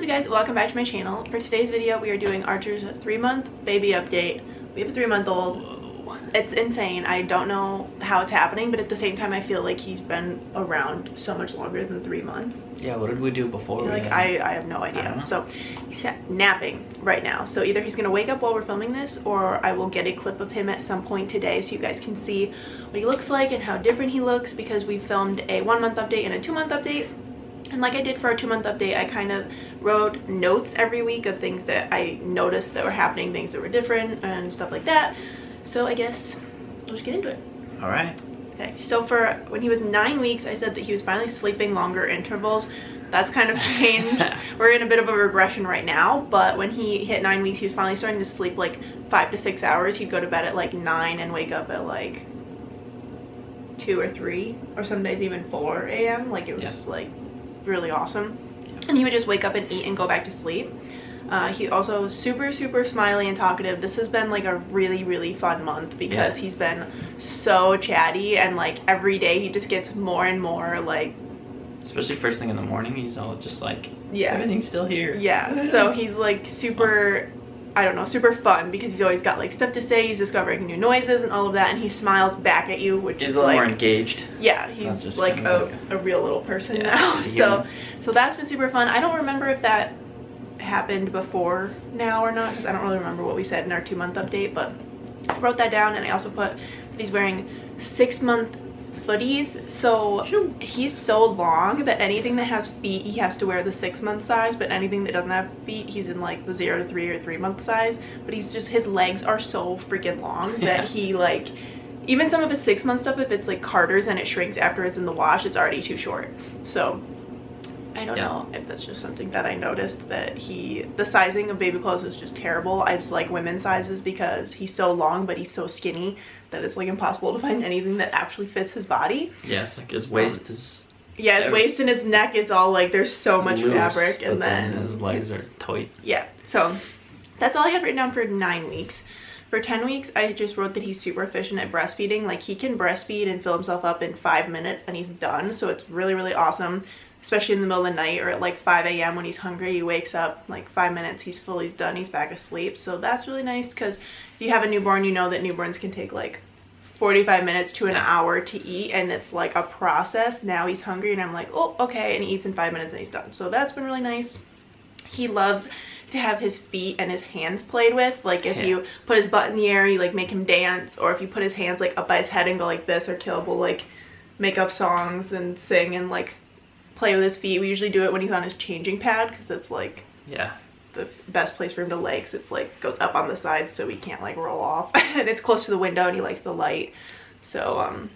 up, you guys? Welcome back to my channel. For today's video, we are doing Archer's 3-month baby update. We have a 3-month-old. It's insane. I don't know how it's happening, but at the same time, I feel like he's been around so much longer than 3 months. Yeah, what did we do before? Like, I have no idea. So he's napping right now. So either he's gonna wake up while we're filming this, or I will get a clip of him at some point today so you guys can see what he looks like and how different he looks, because we filmed a 1-month update and a 2-month update. And like I did for our 2-month update, I kind of wrote notes every week of things that I noticed that were happening, things that were different and stuff like that. So I guess we'll just get into it. All right. Okay, so for when he was 9 weeks, I said that he was finally sleeping longer intervals. That's kind of changed. We're in a bit of a regression right now, but when he hit 9 weeks, he was finally starting to sleep like 5 to 6 hours. He'd go to bed at like 9 and wake up at like 2 or 3, or some days even 4 a.m. Like, it was like really awesome. And he would just wake up and eat and go back to sleep. He also was super smiley and talkative. This has been like a really fun month because he's been so chatty, and like every day he just gets more and more like, especially first thing in the morning, he's all just like, yeah, everything's still here. Yeah, so he's like super, I don't know, super fun because he's always got like stuff to say. He's discovering new noises and all of that, and he smiles back at you, which is a little like more engaged. Yeah, he's like a real little person now. So that's been super fun. I don't remember if that happened before now or not, because I don't really remember what we said in our 2-month update, but I wrote that down. And I also put that he's wearing 6-month footies. So he's so long that anything that has feet, he has to wear the 6-month size, but anything that doesn't have feet, he's in like the 0 to 3 or 3-month size. But he's just, his legs are so freaking long that he like, even some of his 6-month stuff, if it's like Carter's and it shrinks after it's in the wash, it's already too short. So I don't know if that's just something that I noticed, that the sizing of baby clothes is just terrible. I just like women's sizes because he's so long, but he's so skinny that it's like impossible to find anything that actually fits his body. Yeah, it's like his waist is... Yeah, his waist and his neck, it's all like, there's so much fabric, and then his legs are tight. Yeah, so that's all I had written down for 9 weeks. For 10 weeks, I just wrote that he's super efficient at breastfeeding. Like, he can breastfeed and fill himself up in 5 minutes and he's done. So it's really awesome, especially in the middle of the night or at like 5 a.m. when he's hungry. He wakes up like 5 minutes, he's full, he's done, he's back asleep. So that's really nice, because if you have a newborn, you know that newborns can take like 45 minutes to an hour to eat, and it's like a process. Now he's hungry and I'm like, oh, okay, and he eats in 5 minutes and he's done. So that's been really nice. He loves to have his feet and his hands played with. Like, if you put his butt in the air, you like make him dance, or if you put his hands like up by his head and go like this, or Caleb will like make up songs and sing and like play with his feet. We usually do it when he's on his changing pad, because it's like the best place for him to lay, because it's like goes up on the sides so he can't like roll off and it's close to the window and he likes the light. So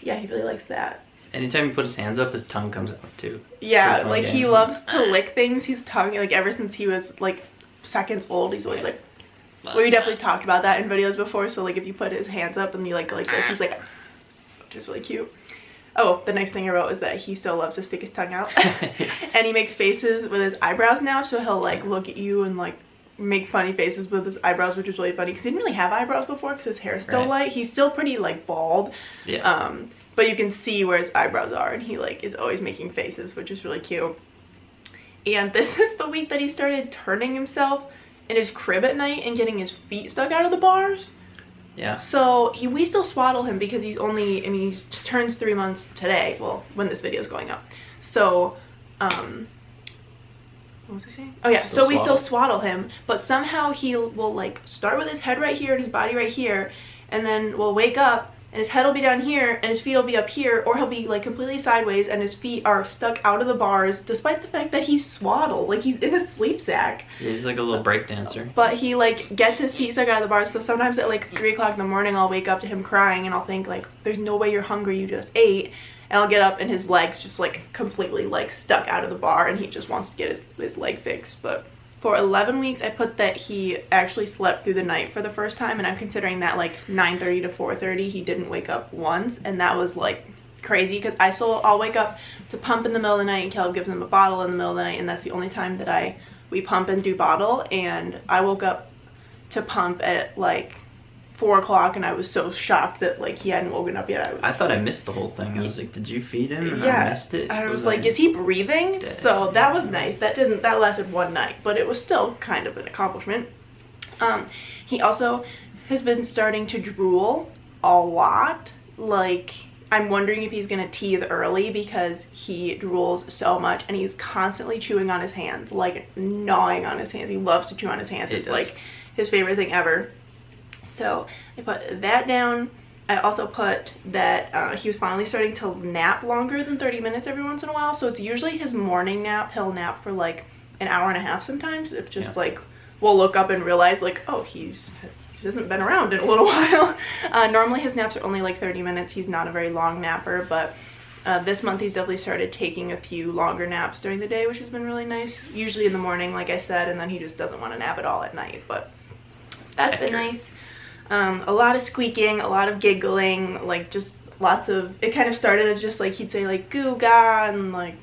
yeah, he really likes that. Anytime you put his hands up, his tongue comes out too. Yeah, like he loves to lick things. His tongue, like ever since he was like seconds old, he's always like, well, we definitely talked about that in videos before. So like if you put his hands up and you like go like this, he's like, which is really cute. Oh, the next thing I wrote is that he still loves to stick his tongue out. And he makes faces with his eyebrows now, so he'll like look at you and like make funny faces with his eyebrows, which is really funny because he didn't really have eyebrows before because his hair is still light. He's still pretty like bald. But you can see where his eyebrows are, and he like is always making faces, which is really cute. And this is the week that he started turning himself in his crib at night and getting his feet stuck out of the bars. Yeah. So we still swaddle him because he's only, I mean, he turns 3 months today. Well, when this video is going up. So, what was I saying? Oh yeah, so we still swaddle him, but somehow he will like start with his head right here and his body right here, and then we'll wake up and his head will be down here and his feet will be up here, or he'll be like completely sideways and his feet are stuck out of the bars, despite the fact that he's swaddled, like he's in a sleep sack. Yeah, he's like a little break dancer. But he like gets his feet stuck out of the bars, so sometimes at like 3 o'clock in the morning I'll wake up to him crying and I'll think like, there's no way you're hungry, you just ate. And I'll get up and his legs just like completely like stuck out of the bar and he just wants to get his leg fixed. But for 11 weeks, I put that he actually slept through the night for the first time, and I'm considering that like 9:30 to 4:30 he didn't wake up once, and that was like crazy because I'll wake up to pump in the middle of the night and Caleb gives him a bottle in the middle of the night, and that's the only time that we pump and do bottle. And I woke up to pump at like 4 o'clock, and I was so shocked that like he hadn't woken up yet. I thought I missed the whole thing. I was like, did you feed him? And yeah, I missed it. I was like, is he breathing? Dead. So that was nice. That lasted one night, but it was still kind of an accomplishment. He also has been starting to drool a lot. Like, I'm wondering if he's gonna teeth early because he drools so much, and he's constantly chewing on his hands, like gnawing on his hands. He loves to chew on his hands. It's like his favorite thing ever. So I put that down. I also put that he was finally starting to nap longer than 30 minutes every once in a while. So it's usually his morning nap. He'll nap for like an hour and a half sometimes. If just like we'll look up and realize like, oh, he hasn't been around in a little while. Normally his naps are only like 30 minutes. He's not a very long napper, but this month he's definitely started taking a few longer naps during the day, which has been really nice. Usually in the morning, like I said, and then he just doesn't want to nap at all at night, but that's been nice. A lot of squeaking, a lot of giggling, like just lots of, it kind of started as just like he'd say like goo ga and like,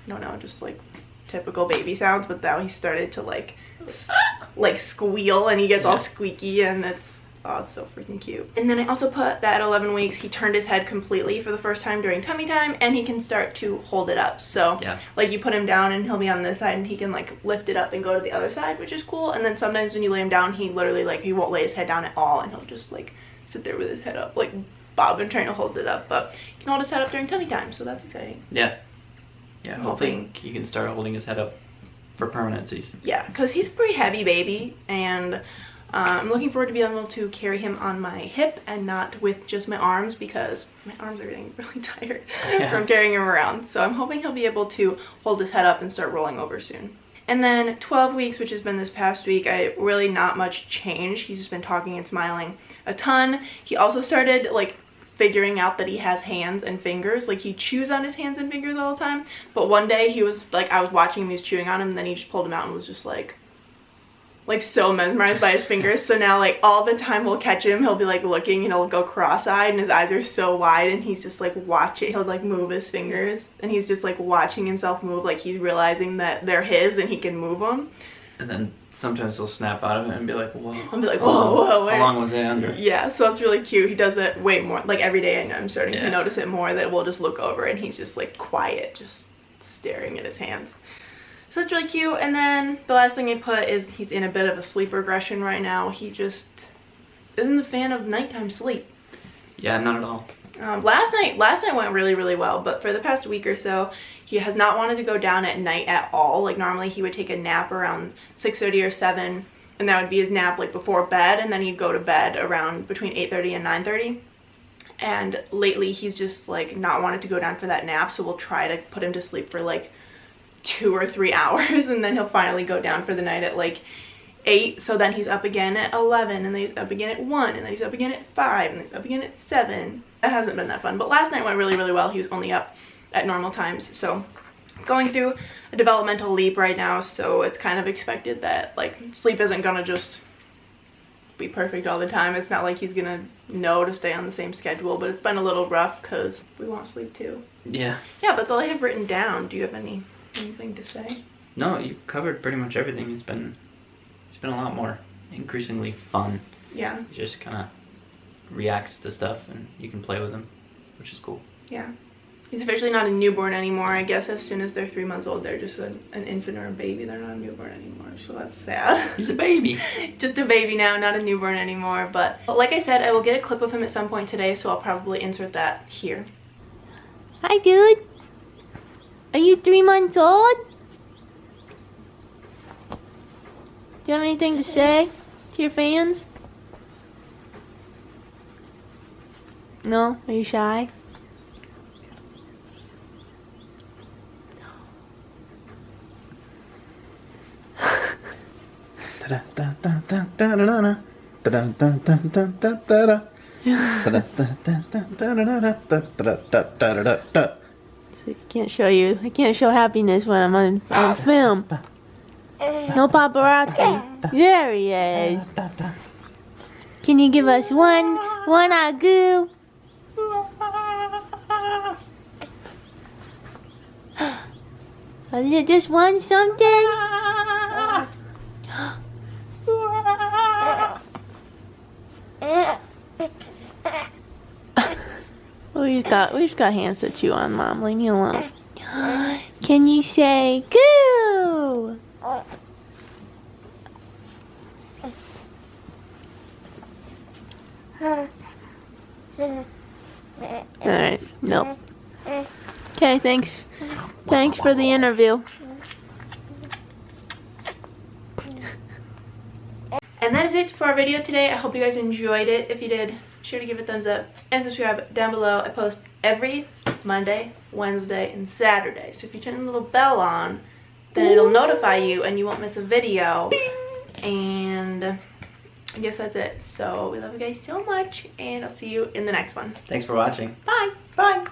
I don't know, just like typical baby sounds, but now he started to like squeal, and he gets all squeaky, and it's so freaking cute. And then I also put that at 11 weeks he turned his head completely for the first time during tummy time, and he can start to hold it up. So like you put him down and he'll be on this side, and he can like lift it up and go to the other side, which is cool. And then sometimes when you lay him down, he literally like he won't lay his head down at all, and he'll just like sit there with his head up like Bob and trying to hold it up, but he can hold his head up during tummy time, so that's exciting. Hopefully he can start holding his head up for permanencies. Yeah, because he's a pretty heavy baby, and I'm looking forward to being able to carry him on my hip and not with just my arms, because my arms are getting really tired from carrying him around. So I'm hoping he'll be able to hold his head up and start rolling over soon. And then 12 weeks, which has been this past week, really not much change. He's just been talking and smiling a ton. He also started like figuring out that he has hands and fingers. Like he chews on his hands and fingers all the time, but one day he was like, I was watching him, he was chewing on him, and then he just pulled him out and was just like so mesmerized by his fingers. So now like all the time we'll catch him, he'll be like looking and he'll go cross-eyed, and his eyes are so wide, and he's just like watching, he'll like move his fingers, and he's just like watching himself move, like he's realizing that they're his and he can move them. And then sometimes he'll snap out of it and be like, whoa. I'll be like, whoa, how long was it under? Yeah, so that's really cute. He does it way more, like every day, I'm starting to notice it more, that we'll just look over and he's just like quiet, just staring at his hands. So that's really cute. And then the last thing I put is he's in a bit of a sleep regression right now. He just isn't a fan of nighttime sleep. Yeah, not at all. Last night went really well, but for the past week or so, he has not wanted to go down at night at all. Like normally he would take a nap around 6:30 or 7, and that would be his nap like before bed, and then he'd go to bed around between 8:30 and 9:30. And lately he's just like not wanted to go down for that nap, so we'll try to put him to sleep for like 2 or 3 hours, and then he'll finally go down for the night at like 8. So then he's up again at 11, and then he's up again at 1, and then he's up again at 5, and then he's up again at 7. That hasn't been that fun, but last night went really well. He was only up at normal times. So going through a developmental leap right now, so it's kind of expected that like sleep isn't gonna just be perfect all the time. It's not like he's gonna know to stay on the same schedule, but it's been a little rough because we want sleep too. Yeah, that's all I have written down. Do you have anything to say? No, you covered pretty much everything. It's been a lot more increasingly fun. Yeah, he just kind of reacts to stuff, and you can play with him, which is cool. Yeah, he's officially not a newborn anymore. I guess as soon as they're 3 months old, they're just an infant or a baby. They're not a newborn anymore, so that's sad. He's a baby. Just a baby now, not a newborn anymore. But like I said, I will get a clip of him at some point today, so I'll probably insert that here. Hi, dude. Are you 3 months old? Do you have anything to say to your fans? No? Are you shy? So I can't show happiness when I'm on film. No paparazzi. There he is. Can you give us one agoo? Just one something? We just got hands to chew on, Mom. Leave me alone. Can you say goo? Alright, nope. Okay, thanks. Thanks for the interview. And that is it for our video today. I hope you guys enjoyed it. If you did, be sure to give it a thumbs up and subscribe down below. I post every Monday, Wednesday, and Saturday. So if you turn the little bell on, then it'll notify you and you won't miss a video. And I guess that's it. So we love you guys so much, and I'll see you in the next one. Thanks for watching. Bye. Bye.